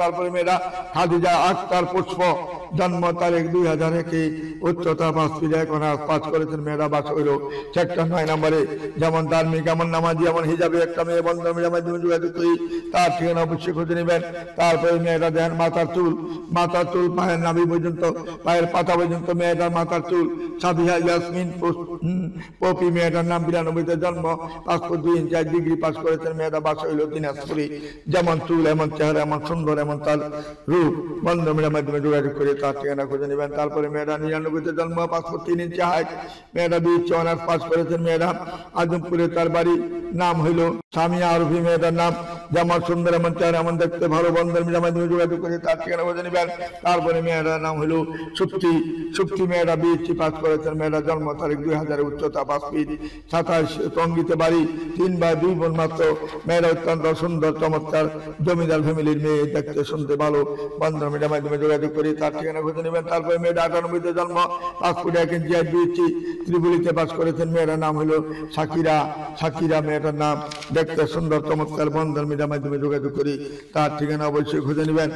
তারপরে মেয়েরা খাদিজা আক্তার পুষ্প, জন্ম তারিখ 2001, উচ্চতা 5 ফিট 1 আনা, পাস করেছেন মেয়েরা। বাস হইল সেক্টর 9 নম্বরে। যেমন ধার্মিক, এমন নামাজি, এমন হিজাবে একটা মেয়ে বন্ধন মেয়ের মাধ্যমে যোগাযোগ করি, তার ঠিকানা অবশ্যই খুঁজে নেবেন। তারপরে মেয়েরা দেন মাথার চুল, পায়ের নাভি পর্যন্ত, পায়ের পাতা পর্যন্ত মেয়েটার মাথার চুল। সাবিহা ইয়াসমিন পপি, মেয়েটার নাম, 92-তে জন্ম, 5 ফুট 2 ইঞ্চি, 1 ডিগ্রি, পাস করেছেন মেয়েরা। বাস হইল দিনাজপুরে। যেমন চুল, এমন চেহারা, এমন সুন্দর, এমন তার রূপ, বন্ধন মেয়ের মাধ্যমে যোগাযোগ করে তার ঠিকানা খুঁজে নেবেন। তারপরে মেয়েরা 99-তে জন্ম, 5 ফুট 3 ইঞ্চি হাইট, মেয়েরা BSc অনার্স পাস করেছেন মেয়েরা। আজমপুরে তার বাড়ি, নাম হইল সামিয়া আরফি, মেয়েটার নাম, যেমন সুন্দর, এমন চেহারা, এমন দেখতে ভালো, বন্ধন মেয়ের মাধ্যমে যোগাযোগ করে তার ঠিকানা খুঁজে নেবেন। তারপরে মেয়েটার নাম হইল সুপ্তি, মেয়েরা BSc পাস করেছেন মেয়েরা। জন্ম তারিখ 2000, উচ্চতা 5 ফিট 27, টঙ্গিতে বাড়ি, 3 ভাই 2 বোন মাত্র। মেয়েরা অত্যন্ত সুন্দর, চমৎকার, জমিদার ফ্যামিলির মেয়ে, দেখতে শুনতে ভালো, বন্ধন মেয়ের মাধ্যমে যোগাযোগ করে তার ঠিকানা খুঁজে নেবেন। তারপরে মেয়েটা 98-তে জন্ম, 5 ফুট 1 ইঞ্চি, BSc ত্রিপুলিতে পাস করেছেন মেয়েরা। নাম হলো সাকিরা, মেয়েটার নাম, দেখতে সুন্দর, চমৎকার, বন্ধন মেয়ের মাধ্যমে যোগাযোগ করি তার ঠিকানা অবশ্যই খুঁজে নেবেন।